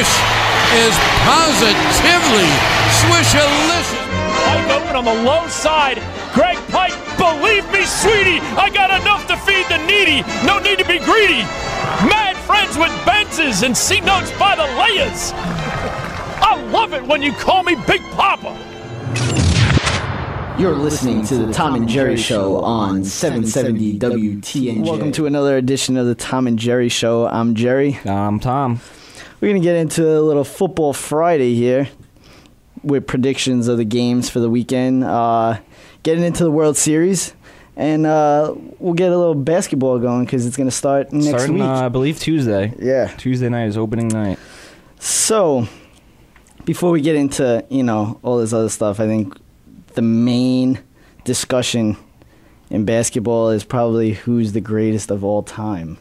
This is positively swishalicious. Pike open on the low side. Greg Pike, believe me, sweetie, I got enough to feed the needy. No need to be greedy. Mad friends with Benzes and C-notes by the layers. I love it when you call me Big Papa. You're listening to the Tom and Jerry Show on 770 WTNJ. Welcome to another edition of the Tom and Jerry Show. I'm Jerry. I'm Tom. We're going to get into a little Football Friday here with predictions of the games for the weekend. Getting into the World Series. And we'll get a little basketball going because it's going to start next week. I believe Tuesday. Yeah. Tuesday night is opening night. So, before we get into, all this other stuff, I think the main discussion in basketball is probably who's the greatest of all time.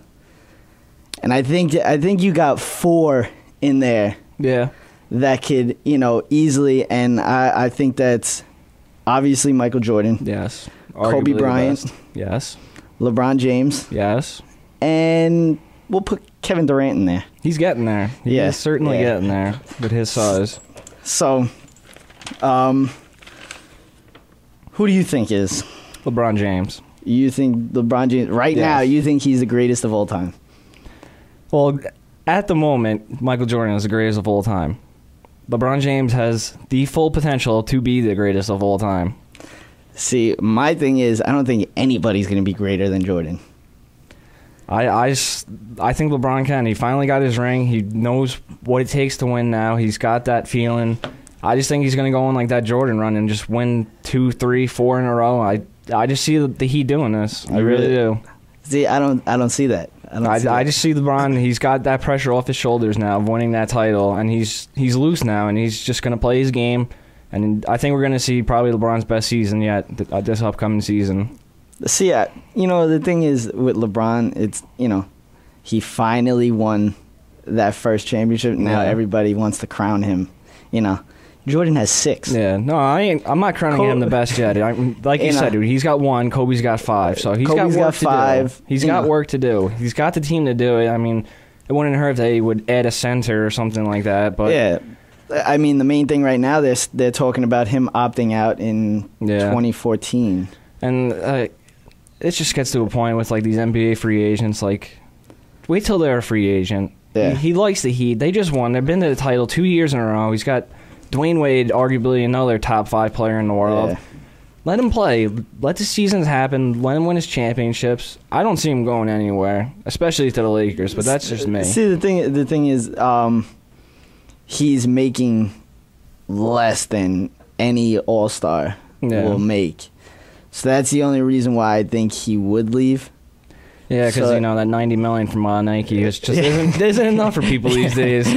And I think you got four in there. Yeah. That could, easily, and I think that's obviously Michael Jordan. Yes. Kobe Bryant. Yes. LeBron James. Yes. And we'll put Kevin Durant in there. He's getting there. He's certainly getting there with his size. So, who do you think is? LeBron James. You think LeBron James, now, you think he's the greatest of all time? Well, at the moment, Michael Jordan is the greatest of all time. LeBron James has the full potential to be the greatest of all time. See, my thing is, I don't think anybody's going to be greater than Jordan. I think LeBron can. He finally got his ring. He knows what it takes to win now. He's got that feeling. I just think he's going to go on like that Jordan run and just win 2, 3, 4 in a row. I just see the Heat doing this. I really do. See, I don't see that. I just see LeBron. He's got that pressure off his shoulders now of winning that title, and he's loose now, and he's just going to play his game. And I think we're going to see probably LeBron's best season yet this upcoming season. See, the thing is with LeBron, it's, he finally won that first championship. Now everybody wants to crown him, Jordan has 6. Yeah, no, I'm not crowning him the best yet. Like you said, dude, he's got 1. Kobe's got 5, so he's got work to 5. Do. He's got work to do. He's got the team to do it. I mean, it wouldn't hurt if they would add a center or something like that. But yeah, I mean, the main thing right now they're talking about him opting out in 2014, and it just gets to a point with like these NBA free agents. Like, wait till they're a free agent. Yeah. He likes the Heat. They just won. They've been to the title 2 years in a row. He's got Dwayne Wade, arguably another top 5 player in the world. Yeah. Let him play. Let the seasons happen. Let him win his championships. I don't see him going anywhere, especially to the Lakers, but that's just me. See, the thing is, he's making less than any All-Star will make. So that's the only reason why I think he would leave. Yeah, because, that $90 million from Nike is just isn't enough for people these days.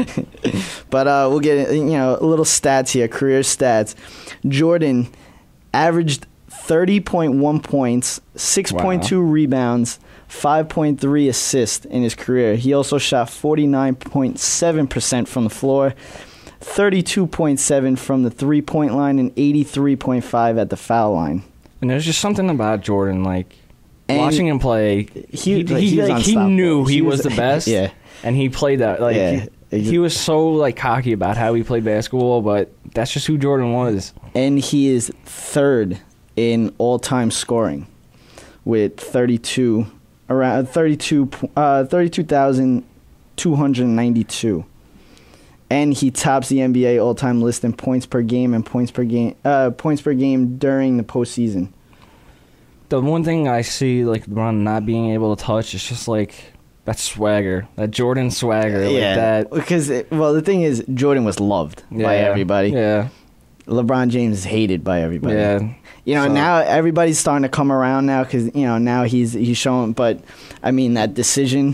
But we'll get, a little stats here, career stats. Jordan averaged 30.1 points, 6.2 rebounds, 5.3 assists in his career. He also shot 49.7% from the floor, 32.7 from the three-point line, and 83.5 at the foul line. And there's just something about Jordan, like, watching him play, he knew he was the best, and he played that. Like, he was so cocky about how he played basketball, but that's just who Jordan was. And he is third in all-time scoring with 32,292, and he tops the NBA all-time list in points per game and points per game during the postseason. The one thing I see, LeBron not being able to touch is just, that swagger, that Jordan swagger. Yeah, because, the thing is, Jordan was loved by everybody. Yeah. LeBron James is hated by everybody. Yeah. Now everybody's starting to come around now because, now he's showing, but, I mean, that decision...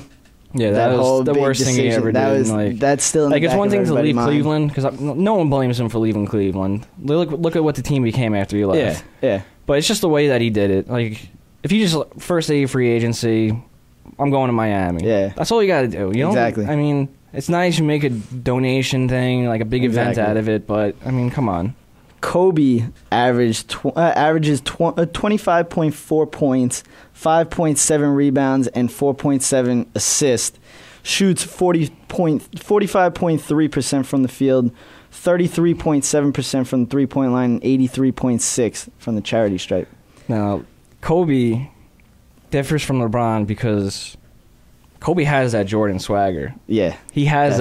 Yeah, that was the worst thing he ever did. That's still in the it's back one thing to leave mind. Cleveland, because no one blames him for leaving Cleveland. Look at what the team became after he left. Yeah. But it's just the way that he did it. If you just first day of free agency, I'm going to Miami. Yeah. That's all you got to do. Exactly. I mean, it's nice you make a donation thing, a big event out of it, but, I mean, come on. Kobe averages 25.4 points, 5.7 rebounds, and 4.7 assists shoots 45.3% from the field, 33.7% from the three-point line, and 83.6% from the charity stripe. Now, Kobe differs from LeBron because Kobe has that Jordan swagger. Yeah. He has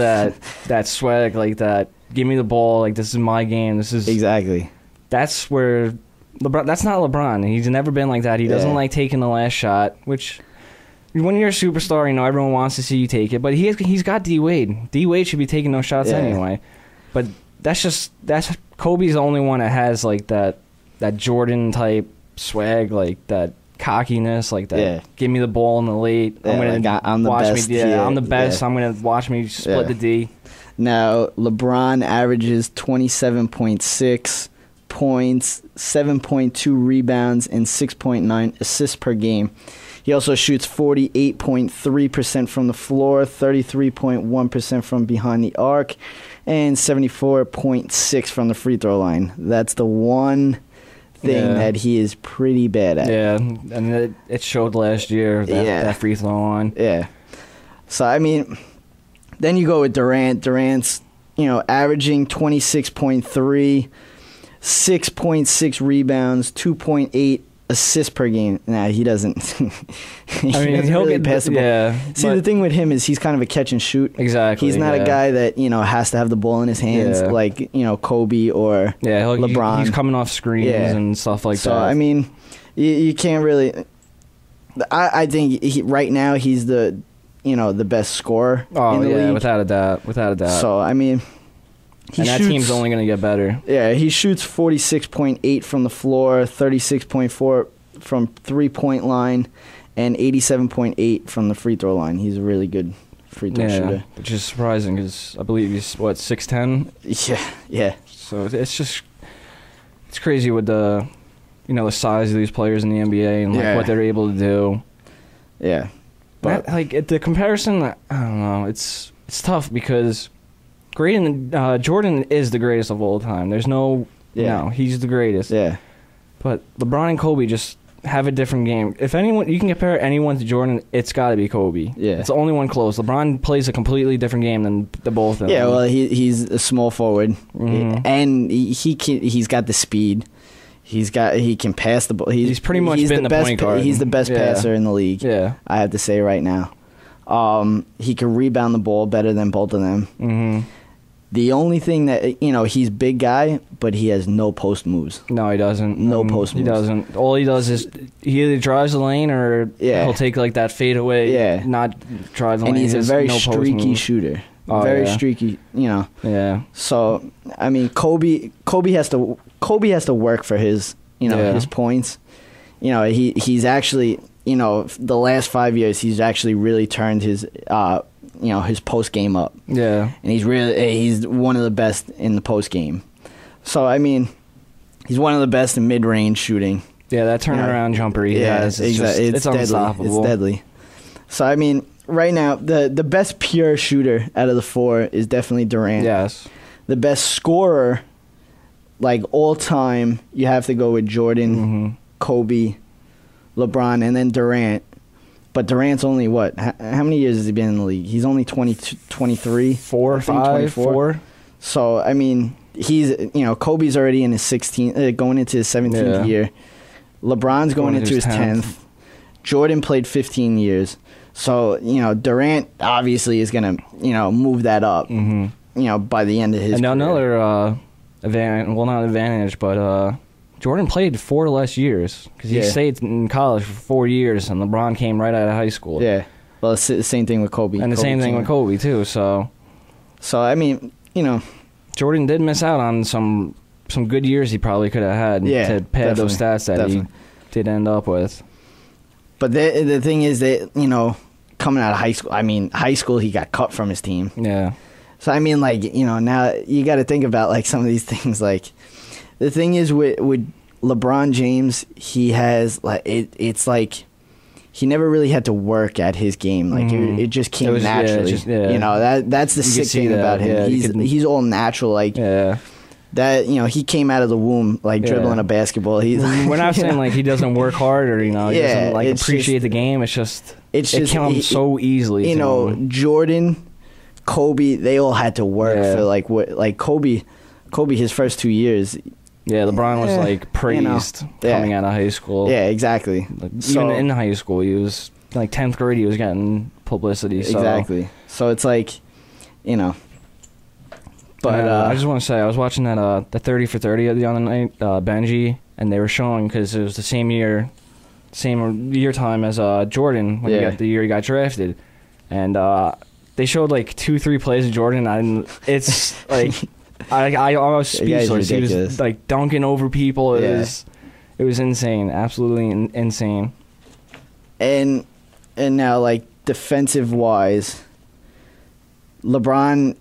that swag, like that, give me the ball, like this is my game, this is... Exactly. That's where... LeBron. That's not LeBron. He's never been like that. He doesn't like taking the last shot, which... When you're a superstar, you know, everyone wants to see you take it, but he's got D-Wade. D-Wade should be taking those shots anyway. But that's Kobe's the only one that has, like, that Jordan-type swag, like, that cockiness, like that. Yeah. Give me the ball in the late. Yeah, I'm the best. I'm the best. I'm going to watch me split the D. Now, LeBron averages 27.6 points, 7.2 rebounds, and 6.9 assists per game. He also shoots 48.3% from the floor, 33.1% from behind the arc, and 74.6% from the free throw line. That's the one thing that he is pretty bad at. Yeah, and it showed last year, that free throw line. Yeah. So, I mean, then you go with Durant. Durant's, averaging 26.3, 6.6 rebounds, 2.8 assists per game. Nah, he doesn't. He'll get pass the ball. Yeah. See, the thing with him is he's kind of a catch and shoot. Exactly. He's not a guy that has to have the ball in his hands like Kobe or LeBron. He's coming off screens and stuff like that. So I mean, you can't really. I think right now he's the the best scorer in the league. without a doubt. So I mean. That team's only going to get better. Yeah, he shoots 46.8 from the floor, 36.4 from three-point line, and 87.8 from the free throw line. He's a really good free throw shooter. Which is surprising because I believe he's, 6'10"? Yeah. So it's crazy with the size of these players in the NBA and what they're able to do. Yeah. But the comparison, I don't know, it's tough because... Jordan is the greatest of all time. There's he's the greatest. Yeah. But LeBron and Kobe just have a different game. If anyone, you can compare anyone to Jordan, it's got to be Kobe. Yeah. It's the only one close. LeBron plays a completely different game than the both of them. Yeah, well, he's a small forward, and he's got the speed. He can pass the ball. He's pretty much been the point guard. He's the best passer in the league. Yeah. I have to say right now. He can rebound the ball better than both of them. Mm-hmm. The only thing that, he's big guy, but he has no post moves. No, he doesn't. No post moves. He doesn't. All he does is he either drives the lane or he'll take like that fade away. Yeah. Not drive the lane. And he's a very streaky shooter. Very streaky, Yeah. So, I mean, Kobe has to work for his, his points. He's actually, the last 5 years, he's actually really turned his his post game up. Yeah. And he's one of the best in the post game. So I mean, he's one of the best in mid range shooting. Yeah, that turnaround jumper he has. It's deadly. unstoppable. It's deadly. So I mean, right now the best pure shooter out of the four is definitely Durant. Yes. The best scorer, like all time, you have to go with Jordan, Kobe, LeBron, and then Durant. But Durant's only what? How many years has he been in the league? He's only 23? 4, 5, 4. So, I mean, he's, Kobe's already in his 16th, going into his 17th year. LeBron's going into his 10th. Jordan played 15 years. So, Durant obviously is going to, move that up, by the end of his career. Another advantage, well, not advantage, but Jordan played 4 less years because he stayed in college for 4 years, and LeBron came right out of high school. Yeah. Well, it's the same thing with Kobe. And the same thing with Kobe, too. So, I mean, Jordan did miss out on some good years he probably could have had to pad those stats that he did end up with. But the thing is that, coming out of high school, he got cut from his team. Yeah. So, I mean, now you got to think about, some of these things, the thing is with LeBron James, he has it's like he never really had to work at his game. It just came naturally. That's the sick thing about him. He's all natural. That he came out of the womb dribbling a basketball. We're not saying he doesn't work hard or he doesn't appreciate the game. It's just it's just came so easily. You know, Jordan, Kobe, they all had to work for like Kobe, his first 2 years. Yeah, LeBron was like praised coming out of high school. Yeah, exactly. Like, even in high school, he was like 10th grade. He was getting publicity. So. Exactly. So it's like, you know. But I just want to say, I was watching that the 30 for 30 the other night, Benji, and they were showing because it was the same year time as Jordan when he got the year he got drafted, and they showed like 2-3 plays of Jordan, and it's like I was speechless. He was like dunking over people. It was insane, absolutely insane. And now like defensive wise, LeBron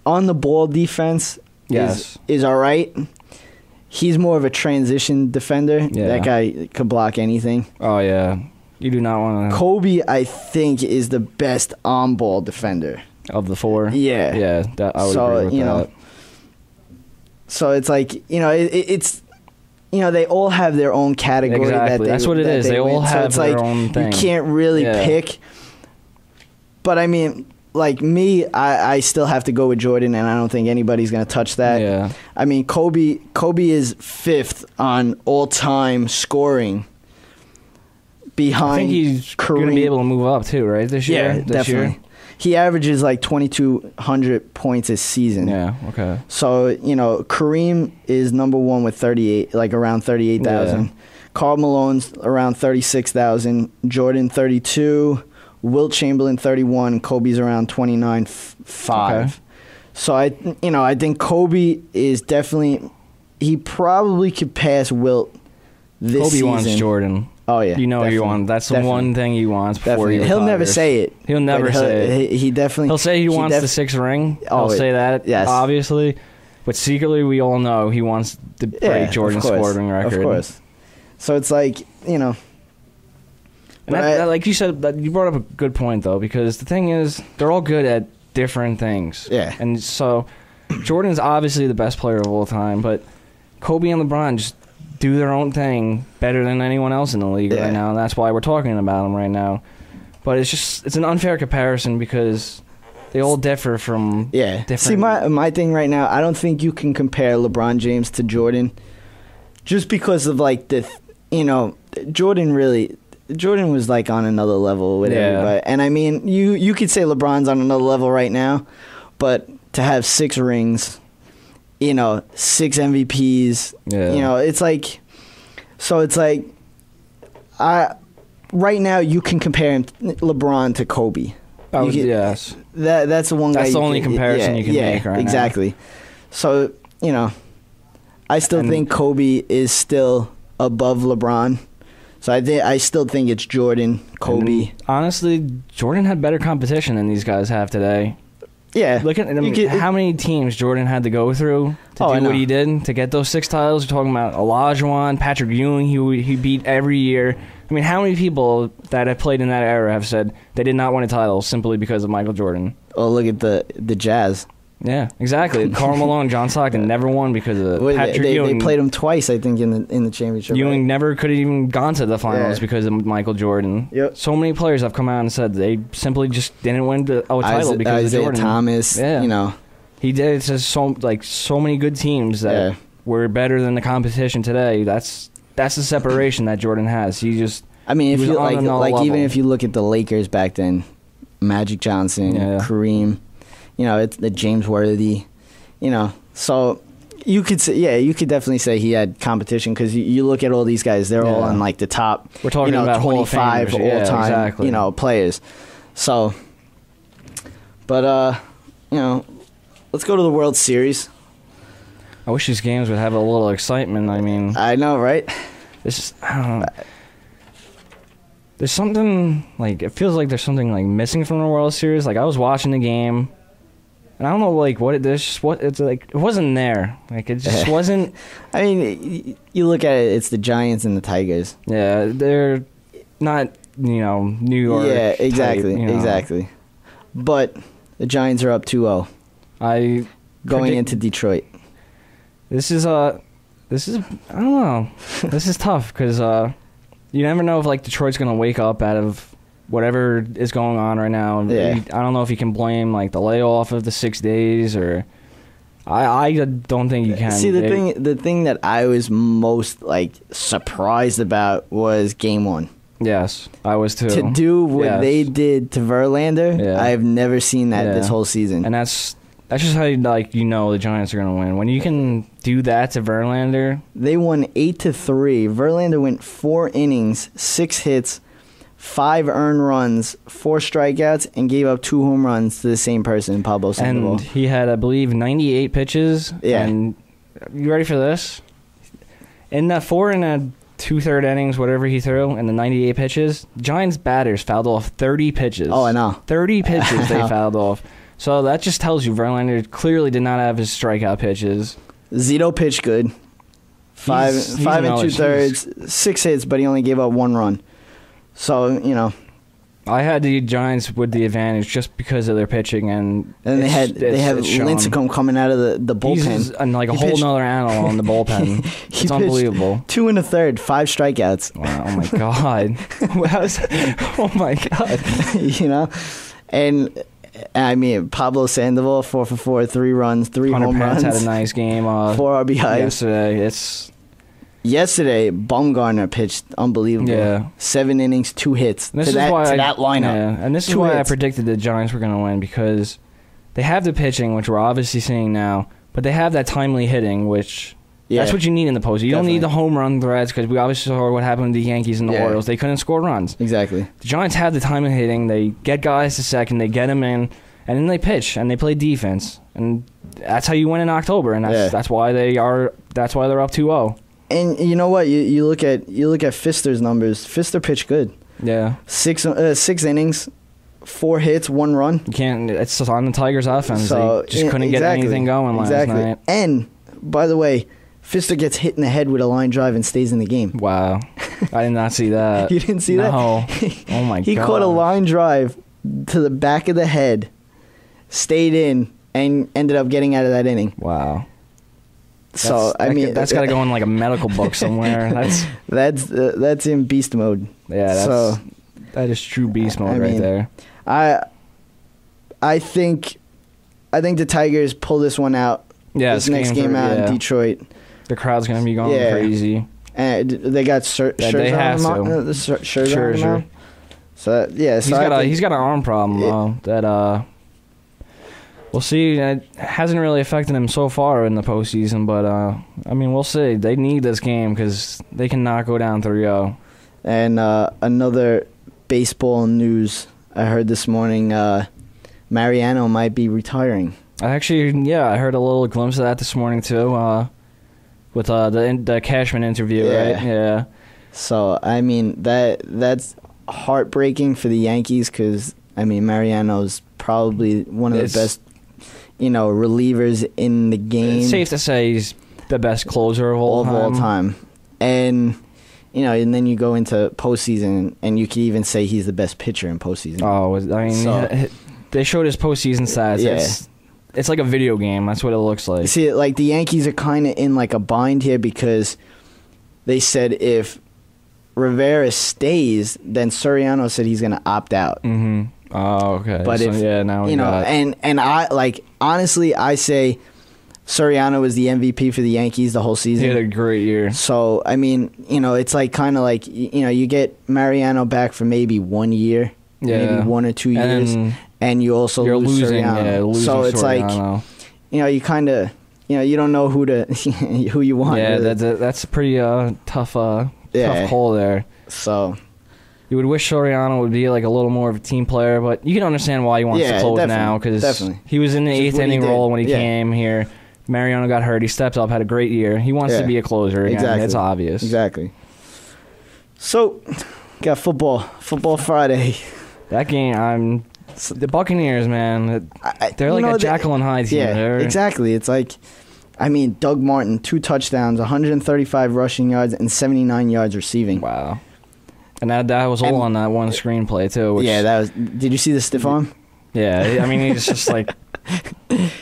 on the ball defense is all right. He's more of a transition defender. Yeah. That guy could block anything. Oh yeah, you do not want to. Kobe, I think, is the best on-ball defender of the four. Yeah, yeah, I would agree with that. Know, so it's like, you know, it's. You know, they all have their own category. Exactly. That's what it is. They all have their own thing. You can't really pick. But I mean, like me, I still have to go with Jordan, and I don't think anybody's going to touch that. Yeah. I mean, Kobe is 5th on all-time scoring behind I think he's going to be able to move up too, right? This year? Yeah, definitely. He averages like 2,200 points a season. Yeah, okay. So, you know, Kareem is number 1 with 38, like around 38,000. Yeah. Karl Malone's around 36,000. Jordan 32. Wilt Chamberlain 31. Kobe's around 29.5. Okay. So I think Kobe is definitely. He probably could pass Wilt this season. Kobe wants Jordan. Oh yeah, you know you want. That's the one thing he wants before he retires. He'll never say it. He'll never say it. He definitely. He'll say he wants the 6th ring. He'll say that. Yes. Obviously, but secretly we all know he wants to break Jordan's scoring record. Of course. So it's like, you know. And like you said, you brought up a good point though, because the thing is, they're all good at different things. Yeah. And so, Jordan's obviously the best player of all time, but Kobe and LeBron just do their own thing better than anyone else in the league right now, and that's why we're talking about them right now. But it's an unfair comparison because they all differ from different. See, my thing right now, I don't think you can compare LeBron James to Jordan, just because of like Jordan was like on another level with everybody, and I mean you could say LeBron's on another level right now, but to have 6 rings. 6 MVPs. Yeah. You know, it's like, so it's like, right now you can compare LeBron to Kobe. Oh, yes. That's the one guy. That's the only comparison you can make right now. Exactly. So, you know, I still think Kobe is still above LeBron. So I still think it's Jordan, Kobe. And honestly, Jordan had better competition than these guys have today. Yeah. Look at how many teams Jordan had to go through to do what he did to get those 6 titles. We're talking about Olajuwon, Patrick Ewing, he beat every year. I mean, how many people that have played in that era have said they did not win a title simply because of Michael Jordan? Oh, look at the Jazz. Yeah, exactly. Karl Malone, John Stockton never won because of Patrick Ewing. They played him twice, I think, in the championship. Ewing never could have even gone to the finals because of Michael Jordan. Yep. So many players have come out and said they simply just didn't win a title because of Jordan. Thomas, you know. He did. It's just so many good teams that were better than the competition today. That's the separation that Jordan has. I mean, if you even if you look at the Lakers back then, Magic Johnson, Kareem. You know, it's the James Worthy, you know. So you could say, you could definitely say he had competition because you look at all these guys; they're all in like the top. We're talking about 25 all-time, players. So, but let's go to the World Series. I wish these games would have a little excitement. I mean, I know, right? I don't know. There's something like it feels like there's something like missing from the World Series. Like I was watching the game. And I don't know, like, it's like, it wasn't there. Like, it just wasn't. I mean, you look at it, it's the Giants and the Tigers. Yeah, they're not, New York. Yeah, exactly, exactly. But the Giants are up 2-0. Going into Detroit. This is I don't know. This is tough because, you never know if like Detroit's gonna wake up out of whatever is going on right now. Yeah. I don't know if you can blame like the layoff of the 6 days or. I don't think you can. See, the thing that I was most like surprised about was Game 1. Yes, I was too. To do what they did to Verlander, I've never seen that this whole season. And that's just how the Giants are gonna win when you can do that to Verlander. They won 8-3. Verlander went 4 innings, 6 hits, 5 earned runs, 4 strikeouts, and gave up 2 home runs to the same person, Pablo Sandoval. And he had, I believe, 98 pitches. Yeah. And you ready for this? In that 4 and 2/3 innings, whatever he threw, and the 98 pitches, Giants batters fouled off 30 pitches. Oh, I know. 30 pitches they fouled off. So that just tells you Verlander clearly did not have his strikeout pitches. Zito pitched good. 5 and 2/3, 6 hits, but he only gave up 1 run. So, I had the Giants with the advantage just because of their pitching, and they have Lincecum coming out of the bullpen. He's like a whole nother animal in the bullpen. It's unbelievable. 2 1/3, 5 strikeouts. Wow, oh my god! Oh my god! And I mean Pablo Sandoval 4 for 4, 3 runs, 3 home runs. Had a nice game. 4 RBIs yesterday. Yesterday, Bumgarner pitched unbelievable. Yeah. 7 innings, 2 hits to that lineup. Yeah. And this is why I predicted the Giants were going to win, because they have the pitching, which we're obviously seeing now, but they have that timely hitting, which that's what you need in the postseason. You don't need the home run threats, because we obviously saw what happened with the Yankees and the Orioles. They couldn't score runs. Exactly. The Giants have the timely hitting. They get guys to second. They get them in, and then they pitch, and they play defense. And that's how you win in October, and that's why they're up 2-0. And you know what? You look at Fister's numbers. Fister pitched good. Yeah. 6 innings, 4 hits, 1 run. You can't. It's on the Tigers' offense. So, they just couldn't get anything going last night. And by the way, Fister gets hit in the head with a line drive and stays in the game. Wow, I did not see that. You didn't see that? No. Oh my god. He caught a line drive to the back of the head, stayed in, and ended up getting out of that inning. Wow. That's got to go in like a medical book somewhere. That's in beast mode. Yeah, that is true beast mode there. I think the Tigers pull this one out. Yeah, this next game out in Detroit. The crowd's gonna be going crazy. And they got Scherzer on the mound. So he's got an arm problem that. We'll see. It hasn't really affected him so far in the postseason, but I mean, we'll see. They need this game because they cannot go down 3-0. And another baseball news I heard this morning: Mariano might be retiring. I heard a little glimpse of that this morning too, with the Cashman interview, right? Yeah. So I mean that's heartbreaking for the Yankees because I mean Mariano's probably one of the best. Relievers in the game. It's safe to say he's the best closer of all time. And, and then you go into postseason, and you could even say he's the best pitcher in postseason. Oh, I mean, they showed his postseason stats. Yeah. It's like a video game. That's what it looks like. See, like the Yankees are kind of in like a bind here because they said if Rivera stays, then Soriano said he's going to opt out. Mm-hmm. Oh, okay. But now and I like honestly, I say Soriano was the MVP for the Yankees the whole season. He had a great year. So I mean, it's like kind of like you get Mariano back for maybe 1 year, maybe 1 or 2 years, and you also lose Soriano. Yeah, so it's Soriano. Like you kind of you don't know who you want. Yeah, really. that's a pretty tough call there. So. You would wish Soriano would be like a little more of a team player, but you can understand why he wants to close now because he was in the 8th inning role when he came here. Mariano got hurt. He stepped up, had a great year. He wants to be a closer again. Exactly. It's obvious. Exactly. So, got football Friday. That game, the Buccaneers, man. They're like a Jekyll and Hyde team. Yeah, exactly. It's like, I mean, Doug Martin, 2 touchdowns, 135 rushing yards, and 79 yards receiving. Wow. And that was all on that one screenplay too. That was. Did you see the stiff arm? Yeah, I mean he's just like.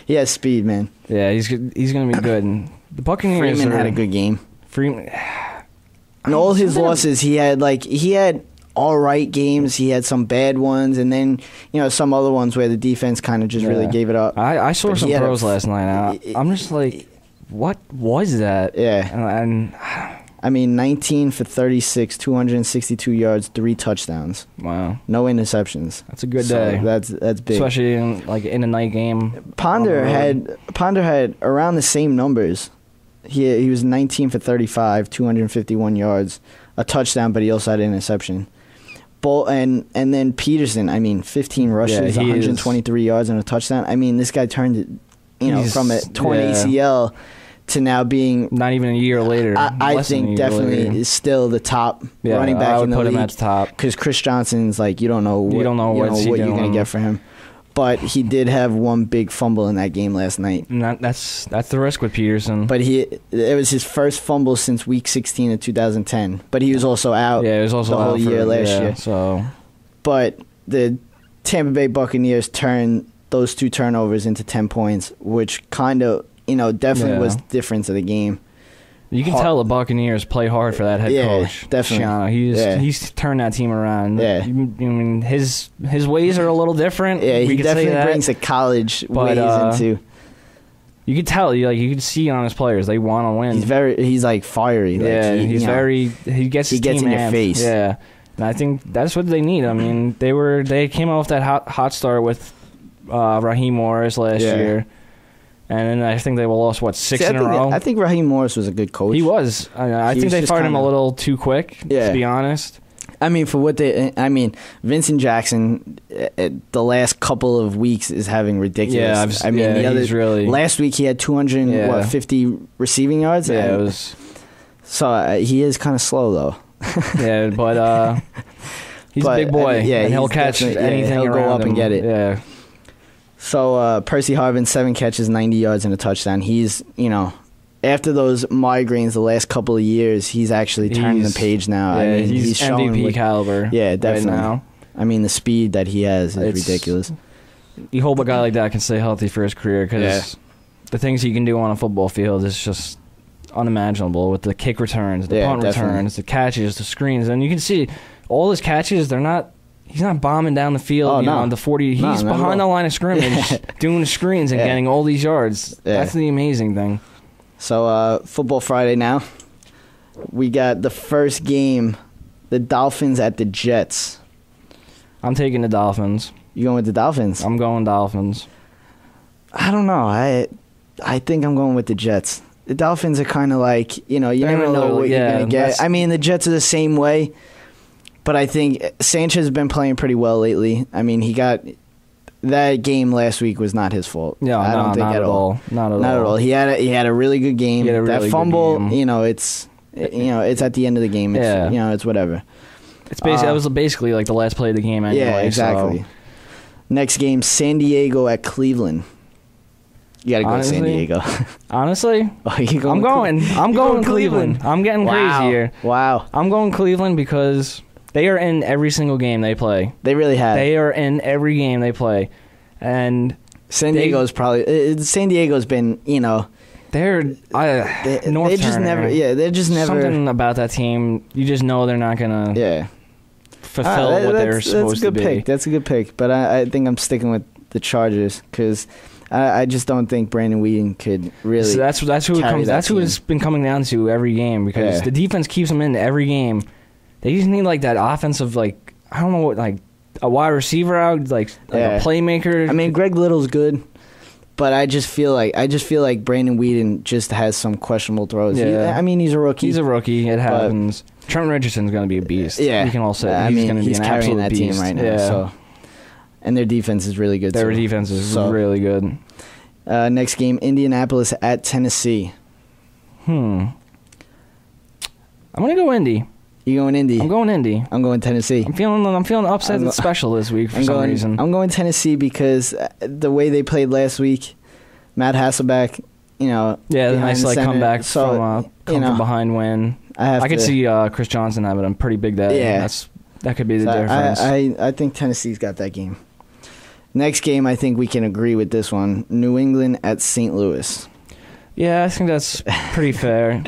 He has speed, man. Yeah, he's gonna be good. And the Buccaneers Freeman had a good game. Freeman. And all his losses, he had all right games. He had some bad ones, and then some other ones where the defense kind of just really gave it up. I saw some throws last night. I'm just like, what was that? Yeah. And I mean, 19 for 36, 262 yards, 3 touchdowns. Wow. No interceptions. That's a good day. That's big. Especially in a night game. Ponder had around the same numbers. He was 19 for 35, 251 yards, a touchdown, but he also had an interception. And then Peterson, 15 rushes, 123 yards and a touchdown. I mean, this guy turned it, from a torn ACL to now being not even a year later. I think definitely is still the top running back in the league. I would put him at the top because Chris Johnson's you don't know what you're going to get for him. But he did have one big fumble in that game last night. And that's the risk with Peterson. But it was his first fumble since Week 16 of 2010. But he was also out. Yeah, he was also the whole year last year. So, but the Tampa Bay Buccaneers turned those 2 turnovers into 10 points, which kind of definitely was the difference of the game. You can tell the Buccaneers play hard for that head coach. Definitely. He's turned that team around. Yeah. I mean, his ways are a little different. Yeah, he definitely brings the college ways into. You could tell, you could see on his players, they want to win. He's fiery. He gets in your face. Yeah, and I think that's what they need. I mean, they came off that hot start with Raheem Morris last year. And then I think they lost, 6 in a row? I think Raheem Morris was a good coach. He was. I think they fired him a little too quick, to be honest. For what Vincent Jackson, the last couple of weeks is having ridiculous. He's really. Last week he had 250 receiving yards. Yeah, it was. So he is kind of slow though. Yeah, but he's a big boy. And he'll catch anything. He'll go up and get it. Yeah. So Percy Harvin, 7 catches, 90 yards and a touchdown. He's after those migraines the last couple of years, he's actually turning the page now. Yeah, he's showing MVP caliber. Yeah, definitely. Right now. The speed that he has is ridiculous. You hope a guy like that can stay healthy for his career because the things he can do on a football field is just unimaginable with the kick returns, the punt returns, the catches, the screens. And you can see all his catches, he's not bombing down the field, the 40. He's behind the line of scrimmage doing the screens and getting all these yards. Yeah. That's the amazing thing. So, Football Friday now. We got the first game, the Dolphins at the Jets. I'm taking the Dolphins. You going with the Dolphins? I'm going Dolphins. I don't know. I think I'm going with the Jets. The Dolphins are kind of you never know what you're going to get. The Jets are the same way. But I think Sanchez has been playing pretty well lately. He got that game last week was not his fault. No, I don't think not at all. Not at all. He had a really good game. That fumble, it's at the end of the game. It's, it's whatever. It's basically that was basically the last play of the game anyway. Yeah, exactly. So. Next game, San Diego at Cleveland. You got to go to San Diego. Honestly, I'm going Cleveland. I'm getting crazy here. Wow. I'm going Cleveland because they are in every single game they play. They really have. They are in every game they play. And San Diego's been, they're North just never they're just never something about that team. You just know they're not going to fulfill what they're supposed to be. That's a good pick, but I think I'm sticking with the Chargers cuz I just don't think Brandon Weeden could really. So that's who it comes. That's who it's been coming down to every game because the defense keeps them in every game. They just need that offensive I don't know what a wide receiver out a playmaker. Greg Little's good, but I just feel like Brandon Weeden just has some questionable throws. Yeah. He's a rookie. He's a rookie. It happens. Trent Richardson's going to be a beast. Yeah, we can all say he's going to be an absolute that beast team right now. Yeah. So. And their defense is really good. Their defense is really good. Next game, Indianapolis at Tennessee. I'm gonna go Indy. You going Indy? I'm going Indy. I'm going Tennessee. I'm feeling upset special this week for some reason. I'm going Tennessee because the way they played last week, Matt Hasselbeck, nice comeback from behind win. I could see Chris Johnson having a pretty big day. Yeah, that could be the difference. I think Tennessee's got that game. Next game, I think we can agree with this one. New England at St. Louis. Yeah, I think that's pretty fair.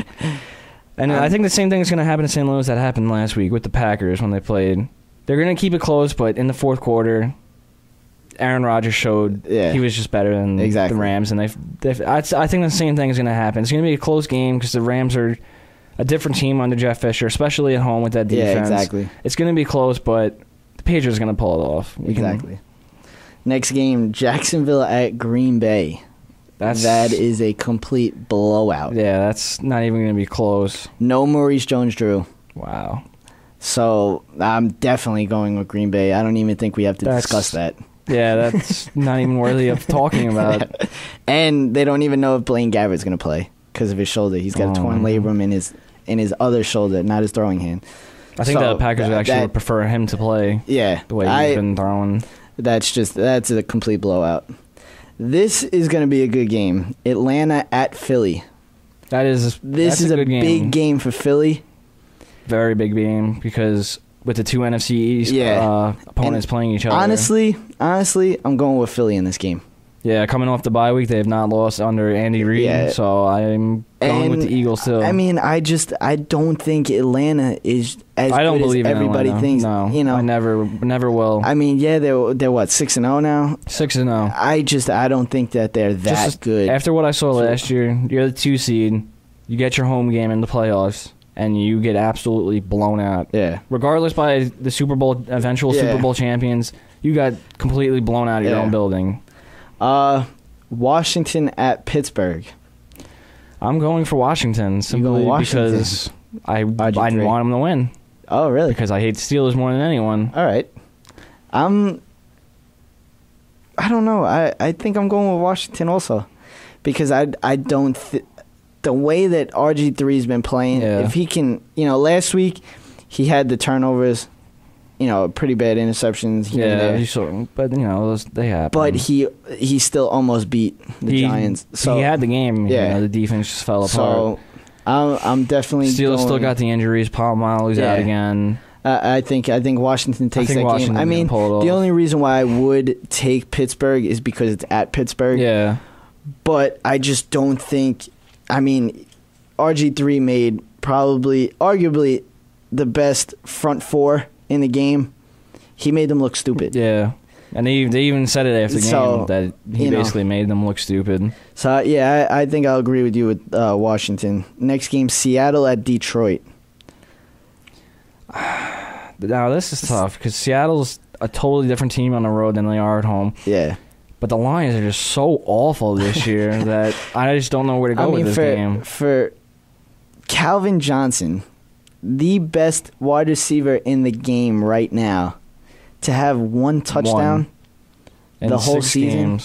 And I think the same thing is going to happen to St. Louis that happened last week with the Packers when they played. They're going to keep it close, but in the fourth quarter, Aaron Rodgers showed he was just better than the Rams. And I think the same thing is going to happen. It's going to be a close game because the Rams are a different team under Jeff Fisher, especially at home with that defense. Yeah, exactly. It's going to be close, but the Patriots are going to pull it off. Next game, Jacksonville at Green Bay. That is a complete blowout. Yeah, that's not even going to be close. No Maurice Jones-Drew. Wow. So I'm definitely going with Green Bay. I don't even think we have to discuss that. Yeah, that's not even worthy of talking about. And they don't even know if Blaine Gabbert's going to play because of his shoulder. He's got a torn labrum in his other shoulder, not his throwing hand. I think the Packers would prefer him to play. Yeah, the way he's been throwing. That's a complete blowout. This is going to be a good game. Atlanta at Philly. This is a big game for Philly. Very big game because with the two NFC East opponents playing each other. Honestly, I'm going with Philly in this game. Yeah, coming off the bye week, they have not lost under Andy Reid, so I'm going with the Eagles too. I mean, I don't think Atlanta is as good as everybody thinks. No, you know, I never will. I mean, yeah, they're what 6-0 now. 6-0. I don't think that they're that good. After what I saw last year, you're the 2 seed. You get your home game in the playoffs, and you get absolutely blown out. Yeah. Regardless by the Super Bowl champions, you got completely blown out of your own building. Washington at Pittsburgh. I'm going for Washington simply because I want them to win. Oh, really? Because I hate the Steelers more than anyone. All right. I don't know. I think I'm going with Washington also because I don't the way that RG3's been playing, if he can, last week he had the turnovers, pretty bad interceptions. But they happen. But he still almost beat the Giants. So he had the game. Yeah, the defense just fell apart. So I'm definitely. Steelers still got the injuries. Palomalo's out again. I think Washington takes that game. I mean, the only reason why I would take Pittsburgh is because it's at Pittsburgh. Yeah. But I just don't think. I mean, RG3 made arguably the best front four in the game. He made them look stupid. Yeah. And they even said it after the game that he basically made them look stupid. So, yeah, I think I'll agree with you with Washington. Next game, Seattle at Detroit. Now, this is tough because Seattle's a totally different team on the road than they are at home. Yeah. But the Lions are just so awful this year that I just don't know where to go with this game. For Calvin Johnson, the best wide receiver in the game right now, to have one touchdown the whole season,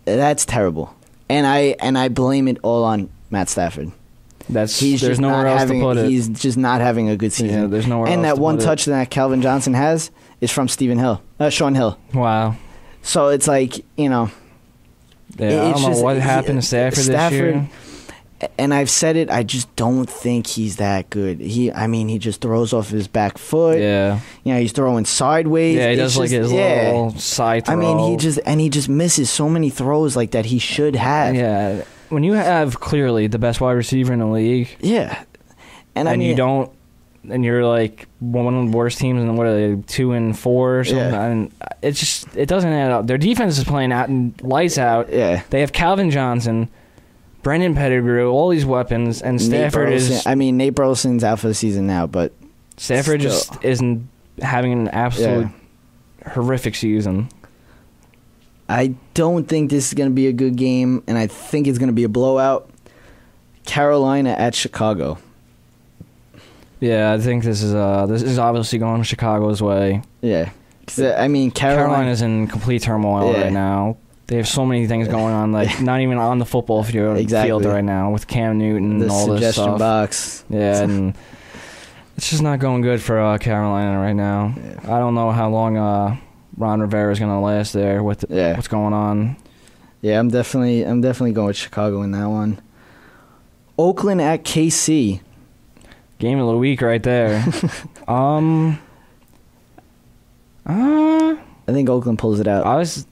that's terrible. And I blame it all on Matt Stafford. There's nowhere else to put it. He's just not having a good season. Yeah, there's nowhere else and that to one put touchdown that Calvin Johnson has is from Sean Hill. Wow. So it's like, Yeah, I don't know what happened to Stafford this year. And I've said it, I just don't think he's that good. He just throws off his back foot. Yeah. He's throwing sideways. Yeah, he does his little side throw. I mean, he just misses so many throws like that he should have. Yeah. When you have clearly the best wide receiver in the league. Yeah. And you're like one of the worst teams, and what are they, 2-4 or something? Yeah. And it doesn't add up. Their defense is playing out and lights out. Yeah. They have Calvin Johnson, Brendan Pettigrew, all these weapons, and Stafford is. I mean, Nate Burleson's out for the season now, but Stafford just isn't having an absolute horrific season. I don't think this is going to be a good game, and I think it's going to be a blowout. Carolina at Chicago. Yeah, I think this is obviously going Chicago's way. Yeah, I mean Carolina's in complete turmoil right now. They have so many things going on, like not even on the football field right now with Cam Newton and all this stuff. The suggestion box. Yeah, and it's just not going good for Carolina right now. Yeah. I don't know how long Ron Rivera is going to last there with what's going on. Yeah, I'm definitely going with Chicago in that one. Oakland at KC. Game of the week right there. I think Oakland pulls it out.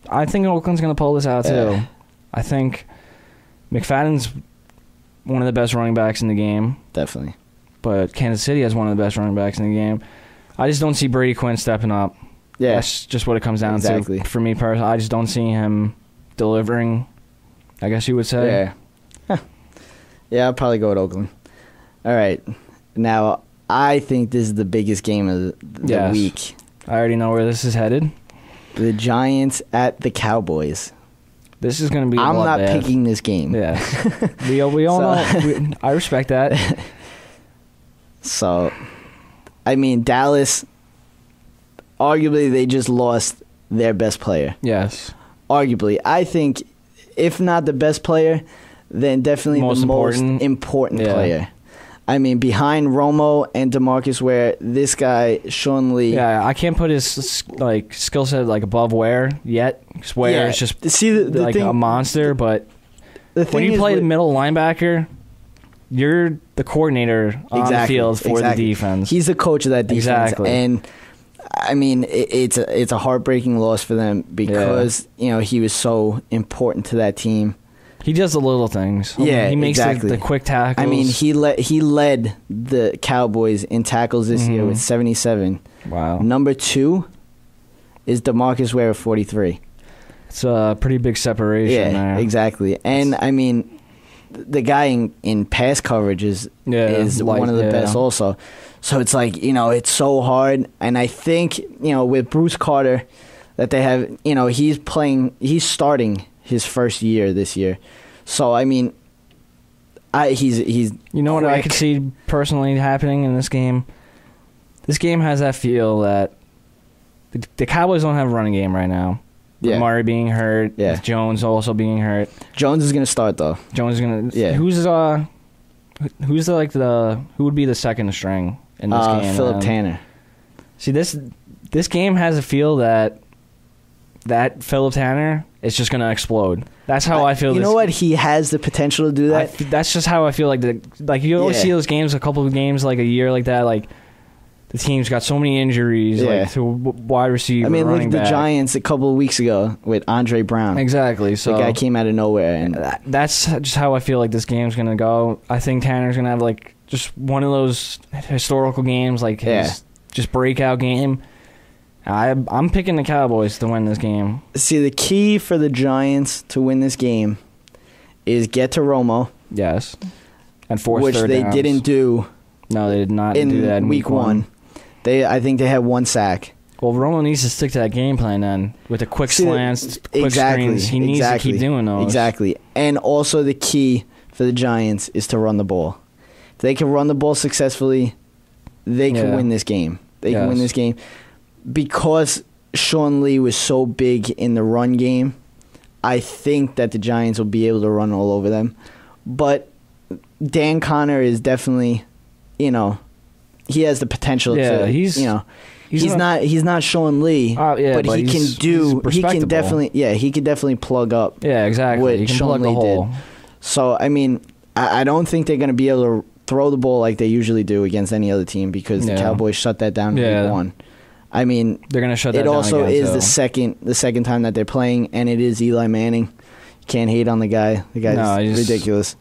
I think Oakland's going to pull this out too. I think McFadden's one of the best running backs in the game. Definitely. But Kansas City has one of the best running backs in the game. I just don't see Brady Quinn stepping up. Yeah. That's just what it comes down to. For me personally, I just don't see him delivering, I guess you would say. Yeah. Yeah, I'll probably go with Oakland. All right. Now, I think this is the biggest game of the week. I already know where this is headed. The Giants at the Cowboys. This is going to be I'm not picking this game. Yeah. we all know. I respect that. So, I mean, Dallas, arguably, they just lost their best player. Yes. Arguably. I think, if not the best player, then definitely the most important player. I mean, behind Romo and DeMarcus Ware, this guy, Sean Lee. Yeah, I can't put his skill set above Ware yet. Ware is just the thing, a monster, but when you play the middle linebacker, you're the coordinator on the field for the defense. He's the coach of that defense. Exactly. And, I mean, it's a heartbreaking loss for them because, he was so important to that team. He does the little things. He makes the quick tackles. I mean, he led the Cowboys in tackles this year with 77. Wow. Number 2 is DeMarcus Ware with 43. It's a pretty big separation there. Yeah, exactly. And, I mean, the guy in pass coverage is one of the best also. So it's like, it's so hard. And I think, with Bruce Carter that they have, he's starting his first year this year. So, I mean, he's You know what I could see personally happening in this game? This game has that feel that the Cowboys don't have a running game right now. Yeah. Murray being hurt. Yeah. Jones also being hurt. Jones is going to start, though. Jones is going to... Yeah. Who would be the second string in this game? Philip Tanner. See, this game has a feel that Philip Tanner is just going to explode. That's how I feel. You know what? He has the potential to do that. That's just how I feel you always see those games, a couple of games a year like that, the team's got so many injuries to wide receiver. I mean, look at the Giants a couple of weeks ago with Andre Brown. Exactly. So the guy came out of nowhere, and that's just how I feel like this game's going to go. I think Tanner's going to have just one of those historical games, his just breakout game. I'm picking the Cowboys to win this game. See, the key for the Giants to win this game is get to Romo. Yes. And force which third they downs. didn't do. No, they did not do that in week 1. I think they had 1 sack. Well, Romo needs to stick to that game plan then, with the quick slants, quick screens. He needs to keep doing those. Exactly. And also the key for the Giants is to run the ball. If they can run the ball successfully, they can win this game. They can win this game. Because Sean Lee was so big in the run game, I think that the Giants will be able to run all over them. But Dan Connor is definitely, he has the potential to, he's not Sean Lee, but he can definitely plug up. Yeah, exactly. What he can Sean plug Lee the hole. did. So, I mean, I don't think they're going to be able to throw the ball like they usually do against any other team because the Cowboys shut that down in week 1. I mean, they're going to shut that down. It also again, is the second time that they're playing, and it is Eli Manning. You can't hate on the guy. The guy's ridiculous.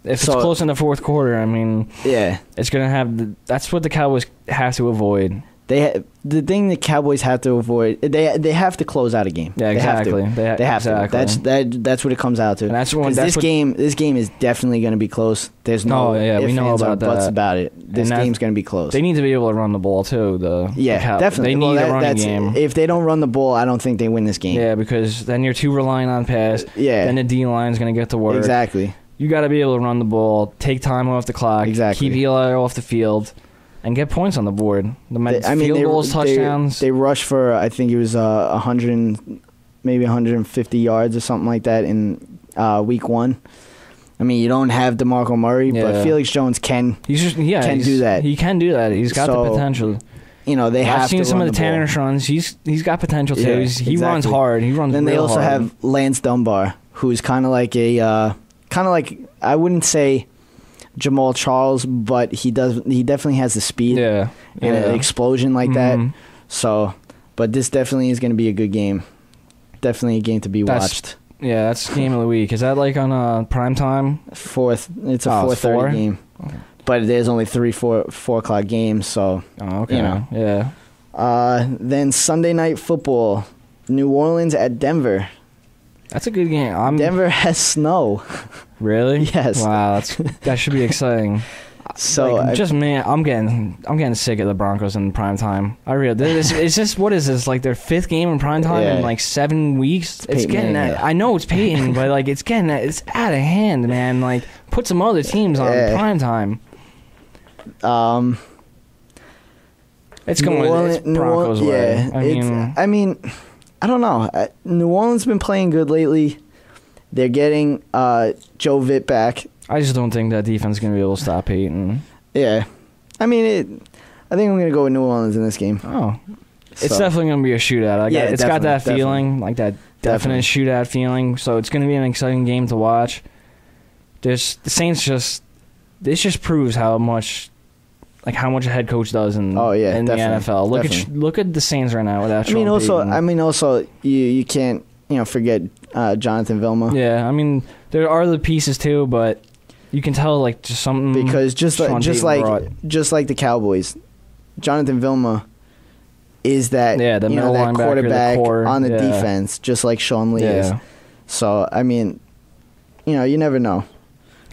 If it's close in the fourth quarter, I mean, it's going to have. That's what the Cowboys have to avoid. The thing the Cowboys have to avoid, they have to close out a game. Yeah, exactly. They have to. That's what it comes out to. And this game is definitely going to be close. There's no we know about buts that. about it. This game's going to be close. They need to be able to run the ball too. Definitely. They need a running game. If they don't run the ball, I don't think they win this game. Yeah, because then you're too relying on pass. Then the D line's going to get to work. Exactly. You got to be able to run the ball, take time off the clock, keep Eli off the field, and get points on the board. Field goals, touchdowns. They rushed for, I think it was 100, maybe 150 yards or something like that in week 1. I mean, you don't have DeMarco Murray, but Felix Jones can do that. He can do that. He's got the potential. I've seen some of the Tanner runs. He's got potential too. Yeah, he runs hard. He runs. Then they also have Lance Dunbar, who's kind of like I wouldn't say Jamal Charles, but he definitely has the speed and an explosion like that. So, but this definitely is going to be a good game. Definitely a game to be watched. Yeah, that's game of the week. Is that like on prime time? It's a 4:30 game. Okay. But there's only 4 o'clock games, so okay. Yeah. Then Sunday night football, New Orleans at Denver. That's a good game. Denver has snow. Really? Yes. Wow, that should be exciting. So I'm getting sick of the Broncos in prime time. It's just what is this, like their 5th game in prime time in like 7 weeks? It's getting I know it's Peyton, but like it's out of hand, man. Like put some other teams on prime time. It's going with Broncos way. I mean, I don't know. New Orleans been playing good lately. They're getting Joe Vitt back. I just don't think that defense is going to be able to stop Peyton. Yeah. I mean, I think I'm going to go with New Orleans in this game. Oh. It's definitely going to be a shootout. It's got that feeling, like that definite shootout feeling. So it's going to be an exciting game to watch. The Saints this just proves how much a head coach does in the NFL. Look at the Saints right now without Sean Payton. Also, you can't forget Jonathan Vilma. Yeah, I mean there are the pieces too, but you can tell like just something because just like the Cowboys, Jonathan Vilma is that the middle that linebacker, quarterback the core, on the defense, just like Sean Lee is. So I mean, you never know.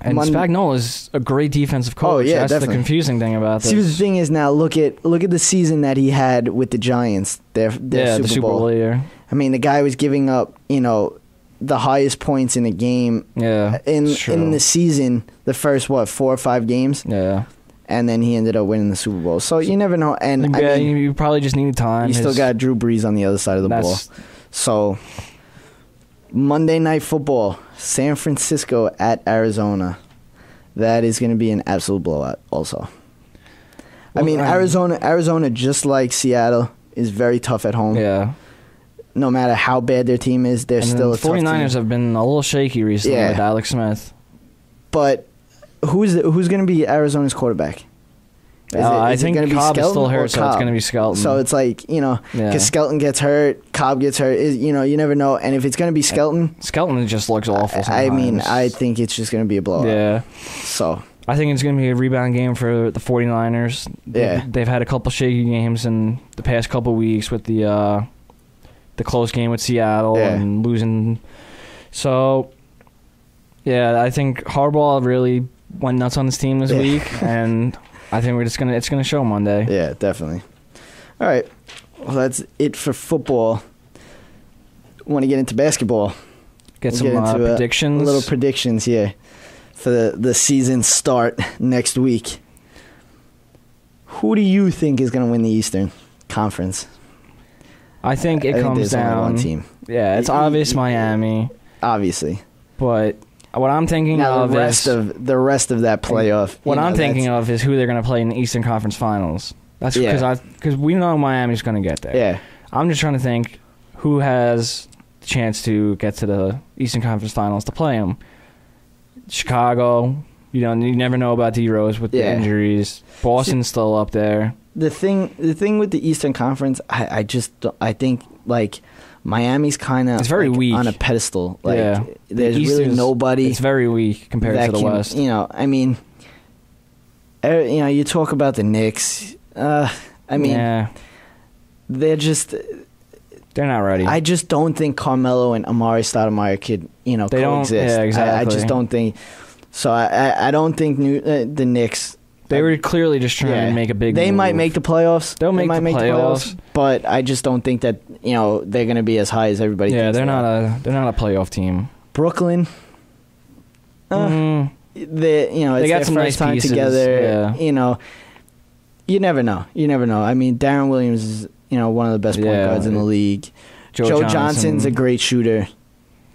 And Spagnuolo is a great defensive coach. Oh, yeah, that's definitely. The confusing thing about this. See, the thing is now, look at the season that he had with the Giants. Their Super Bowl year. I mean, the guy was giving up, the highest points in the game. Yeah, in the season, the first 4 or 5 games. Yeah, and then he ended up winning the Super Bowl. So you never know. And you probably just need time. You still got Drew Brees on the other side of the ball. So Monday Night Football, San Francisco at Arizona. That is going to be an absolute blowout also. Arizona, just like Seattle, is very tough at home. Yeah. No matter how bad their team is, they're still a tough team. 49ers have been a little shaky recently with Alex Smith. But who's going to be Arizona's quarterback? I think Cobb is still hurt, so it's going to be Skelton. So it's like, because Skelton gets hurt, Cobb gets hurt, you never know. And if it's going to be Skelton... Skelton just looks awful sometimes. I mean, I think it's just going to be a blowout. Yeah. So... I think it's going to be a rebound game for the 49ers. Yeah. They've had a couple shaky games in the past couple weeks with the close game with Seattle and losing. So, I think Harbaugh really went nuts on this team this week, and I think it's gonna show Monday. Yeah, definitely. All right, well that's it for football. Want to get into basketball? Get some predictions. Little predictions here for the season start next week. Who do you think is going to win the Eastern Conference? I think it comes down. Only one team. Yeah, it's obvious Miami. Obviously. But what I'm thinking of the rest of that playoff. What I'm thinking of is who they're going to play in the Eastern Conference Finals. That's because we know Miami's going to get there. Yeah. I'm just trying to think who has the chance to get to the Eastern Conference Finals to play them. Chicago, you never know about D-Rose with the injuries. Boston's still up there. The thing with the Eastern Conference, I think like Miami's kind of it's very weak on a pedestal. Like there's really nobody. It's very weak compared to the West. I mean, you talk about the Knicks. They're not ready. I just don't think Carmelo and Amari Stoudemire could, coexist. Yeah, exactly. I just don't think. So I don't think the Knicks. They were clearly just trying to make a big. They move. might make the playoffs. They'll make the playoffs, but I just don't think that they're going to be as high as everybody. Yeah, thinks they're not a playoff team. Brooklyn. It's they got some first nice time pieces. together. Yeah. You never know. I mean, Darren Williams is one of the best point guards in the league. Joe Johnson's a great shooter.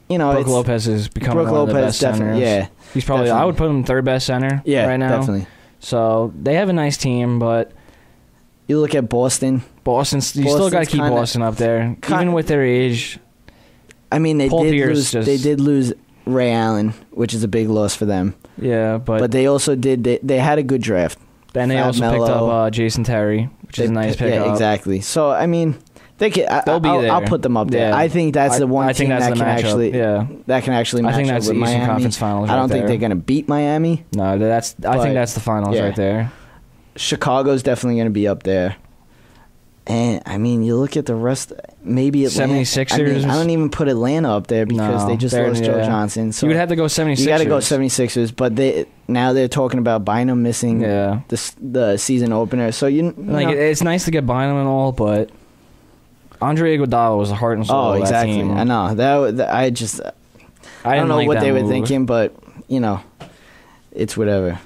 Brook Lopez is becoming one of the best centers. Yeah, he's probably. Definitely. I would put him third best center. Right now. Definitely. So they have a nice team, but you look at Boston. You still got to keep Boston up there, even with their age. I mean, they did lose Ray Allen, which is a big loss for them. Yeah, but they also did. They had a good draft. Then they also picked up Jason Terry, which is a nice pickup. Yeah, exactly. So I mean, They'll be there. I'll put them up there. Yeah. I think that's the one team that can actually that can actually match I think that's up with the Eastern Miami. Conference Finals. I don't right think there. they're going to beat Miami. No, I think that's the finals yeah. right there. Chicago's definitely going to be up there. And, I mean, you look at the rest, maybe Atlanta. 76ers. I mean, I don't even put Atlanta up there because they just lost Joe Johnson. So you would have to go 76ers. You got to go 76ers, but now they're talking about Bynum missing the season opener. So, it's nice to get Bynum and all, but Andre Iguodala was the heart and soul of that team. I know. I don't know what they were thinking, but, it's whatever.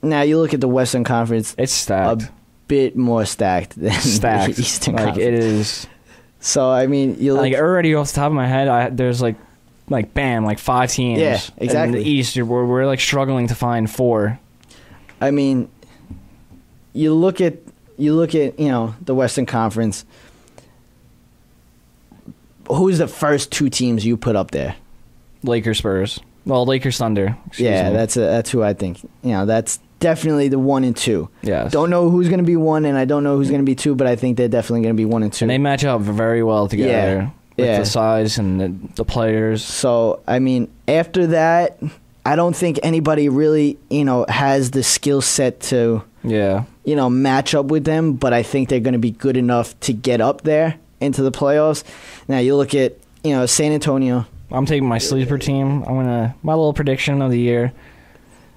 Now, you look at the Western Conference. It's stacked. A bit more stacked than the Eastern Conference. It is. So, I mean, you look. Already off the top of my head, there's bam, 5 teams. Yeah, exactly. In the East, we're struggling to find 4. I mean, you look at the Western Conference. Who's the first 2 teams you put up there? Lakers, Spurs. Well, Lakers, Thunder. Excuse me. That's who I think. That's definitely the 1 and 2. Yes. Don't know who's going to be 1, and I don't know who's going to be 2, but I think they're definitely going to be 1 and 2. And they match up very well together. With the size and the players. So, I mean, after that, I don't think anybody really, has the skill set to, match up with them. But I think they're going to be good enough to get up there into the playoffs. Now, you look at, San Antonio. I'm taking my sleeper team. my little prediction of the year.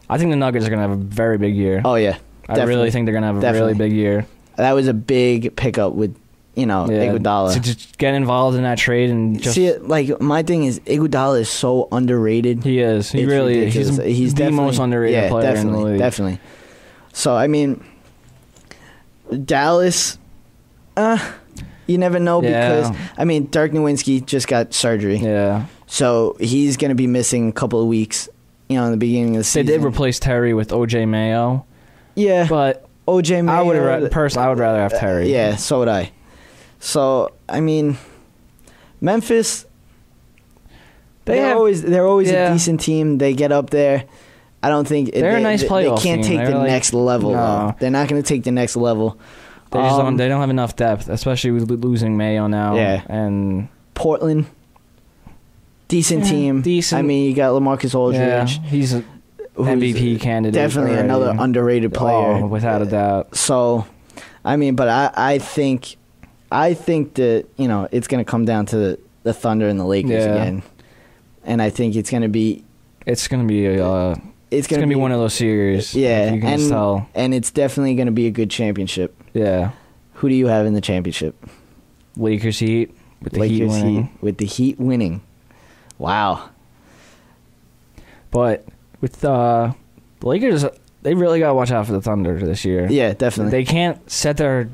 I think the Nuggets are going to have a very big year. Oh, yeah. I really think they're going to have a really big year. That was a big pickup with, Iguodala. To just get involved in that trade and just... See, my thing is, Iguodala is so underrated. He is. He really is. He's the most underrated player in the league. Definitely. So, I mean, Dallas, you never know because, Dirk Nowitzki just got surgery. Yeah. So, he's going to be missing a couple of weeks, in the beginning of the season. They did replace Terry with O.J. Mayo. Yeah. But O.J. Mayo... I would rather have Terry. Yeah, so would I. So, I mean, Memphis, they're always a decent team. They get up there. I don't think... They're a nice playoff They can't team. take the next level, though. They're not going to take the next level. They don't have enough depth, especially with losing Mayo now. Yeah. And Portland, decent team. Decent. I mean, you got LaMarcus Aldridge. Yeah, he's an MVP candidate. Definitely another underrated player. Oh, without a doubt. So, I mean, but I think that, it's going to come down to the Thunder and the Lakers again. And I think it's going to be... It's going to be one of those series. Yeah. You can just tell. And it's definitely going to be a good championship. Yeah. Who do you have in the championship? Lakers Heat. With the Heat winning. Wow. But with the Lakers, they really got to watch out for the Thunder this year. Yeah, definitely. They can't set their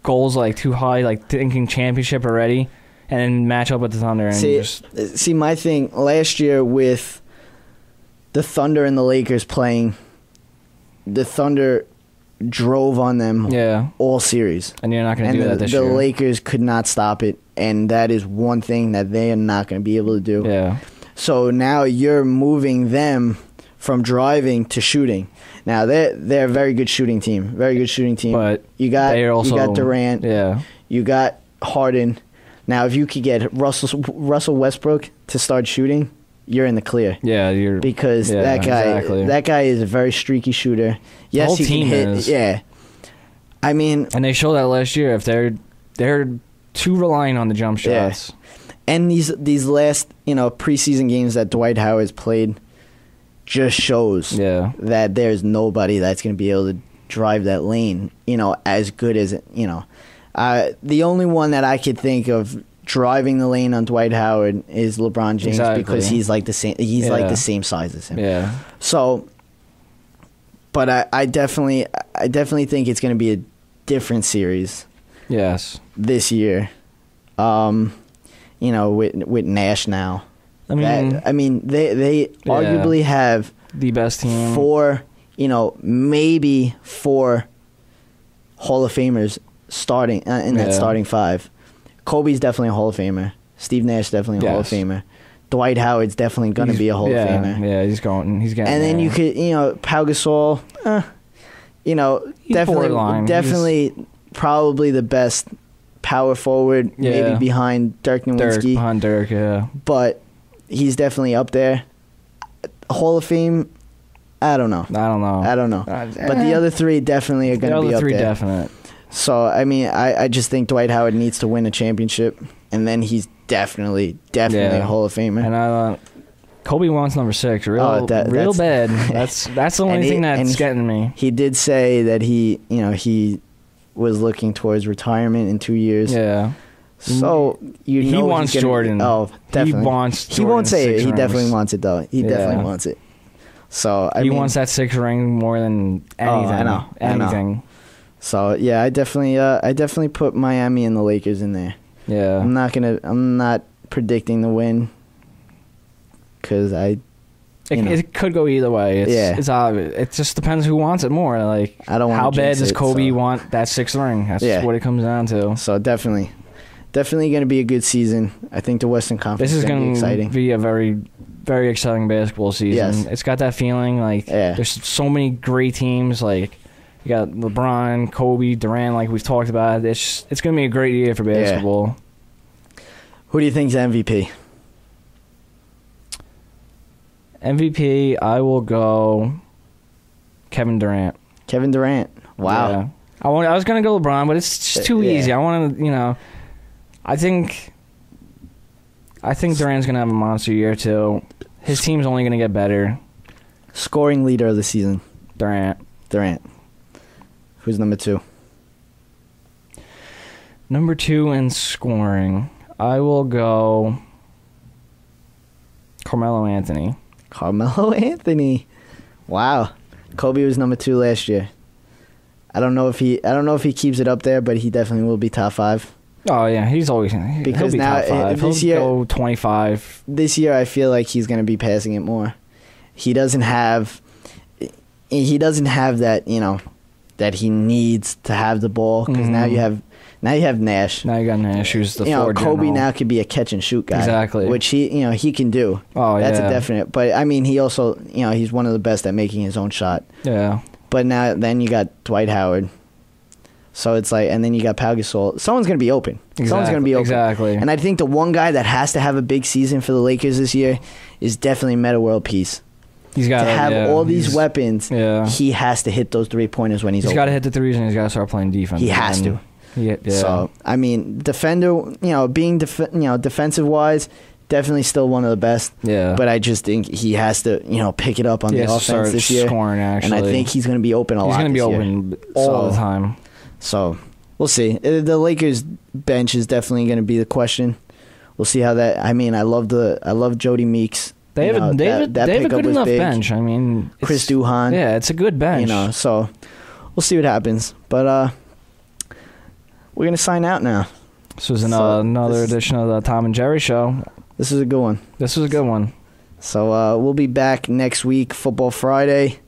goals too high, thinking championship already, and then match up with the Thunder. And see, my thing last year with the Thunder and the Lakers playing, the Thunder drove on them all series. And you're not going to do that this year. The Lakers could not stop it, and that is one thing that they are not going to be able to do. Yeah. So now you're moving them from driving to shooting. Now they're a very good shooting team. Very good shooting team. But you got Durant. Yeah. You got Harden. Now if you could get Russell Westbrook to start shooting, you're in the clear. Yeah, because that guy is a very streaky shooter. Yes, the whole he team can hit. is. Yeah. I mean, and they showed that last year. If they're too reliant on the jump shots. Yeah. And these last, preseason games that Dwight Howard's played just shows that there's nobody that's going to be able to drive that lane, as good as, the only one that I could think of driving the lane on Dwight Howard is LeBron James because he's like the same. He's like the same size as him. Yeah. So, but I definitely think it's going to be a different series. Yes. This year, with Nash now. They arguably have the best team. Maybe 4 Hall of Famers starting in that starting 5. Kobe's definitely a Hall of Famer. Steve Nash definitely a Hall of Famer. Dwight Howard's definitely going to be a Hall of Famer. Yeah, he's getting. And then you could, Pau Gasol, definitely probably the best power forward, maybe behind Dirk Nowitzki. Behind Dirk, yeah. But he's definitely up there. Hall of Fame, I don't know. But the other three definitely are going to be up there. The other three definite. So, I mean, I just think Dwight Howard needs to win a championship, and then he's definitely a Hall of Famer. And Kobe wants number 6 real bad. That's the only thing that's getting me. He did say that he was looking towards retirement in 2 years. Yeah. So he wants Jordan. Oh, definitely. He wants Jordan. He won't say it. He rings. definitely wants it though. He definitely wants it. So he wants that 6th ring more than anything. I know. So yeah, I definitely put Miami and the Lakers in there. Yeah. I'm not predicting the win because it could go either way. It's obvious. It just depends who wants it more. Like, I don't want how bad does Kobe want that 6th ring? That's what it comes down to. So definitely going to be a good season. I think the Western Conference is going to be exciting. Be a very, very exciting basketball season. Yes. It's got that feeling. Like, there's so many great teams. Like, you got LeBron, Kobe, Durant. Like we've talked about, it's going to be a great year for basketball. Who do you think's MVP? MVP, I will go Kevin Durant. Kevin Durant. Wow. Yeah. I was going to go LeBron, but it's just too easy. I want to, I think Durant's going to have a monster year too. His team's only going to get better. Scoring leader of the season. Durant. Who's number 2? Number 2 in scoring, I will go Carmelo Anthony. Wow. Kobe was number 2 last year. I don't know if he keeps it up there, but he definitely will be top 5. Oh yeah, he's always he'll be now top 5. This he'll year, go 25. This year, I feel like he's going to be passing it more. He doesn't have that, that he needs to have the ball because now you have Nash. Now you got Nash, who's the floor Kobe general. now could be a catch and shoot guy. Exactly. Which he can do. Oh, That's a definite. But I mean, he also, he's one of the best at making his own shot. Yeah. But then you got Dwight Howard. So it's like, and then you got Pau Gasol. Someone's going to be open. Someone's going to be open. Exactly. And I think the one guy that has to have a big season for the Lakers this year is definitely Metta World Peace. He's got to have all these weapons. Yeah. He has to hit those 3-pointers when he's open. He's got to hit the threes and he's got to start playing defense. He has to. Yeah. So I mean, defender, being defensive wise, definitely still one of the best. Yeah. But I just think he has to, pick it up on the offense this year. Scoring, actually. And I think he's going to be open a lot. He's going to be open all the time. So we'll see. The Lakers bench is definitely going to be the question. We'll see how that. I mean, I love Jody Meeks. They have a good enough bench. I mean, Chris Duhon. Yeah, it's a good bench. So we'll see what happens. But we're gonna sign out now. This was another edition of the Tom and Jerry Show. This is a good one. So we'll be back next week, Football Friday.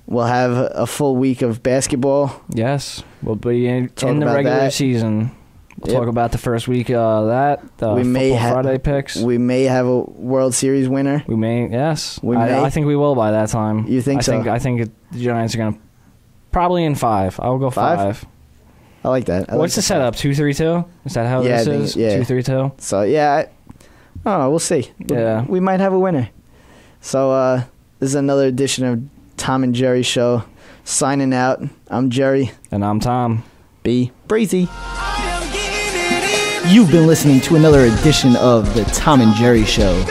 We'll have a full week of basketball. Yes, we'll be in the regular season. We'll talk about the first week of that. Friday picks. We may have a World Series winner. We may, yes. I think we will by that time. You think so? I think the Giants are going to probably in 5. I'll go 5. I like that. What's the setup? 2-3-2? Is that how this is? Yeah. 2-3-2? So, yeah. I don't know. We'll see. Yeah. We might have a winner. So, this is another edition of Tom and Jerry Show. Signing out. I'm Jerry. And I'm Tom. Be breezy. You've been listening to another edition of the Tom and Jerry Show.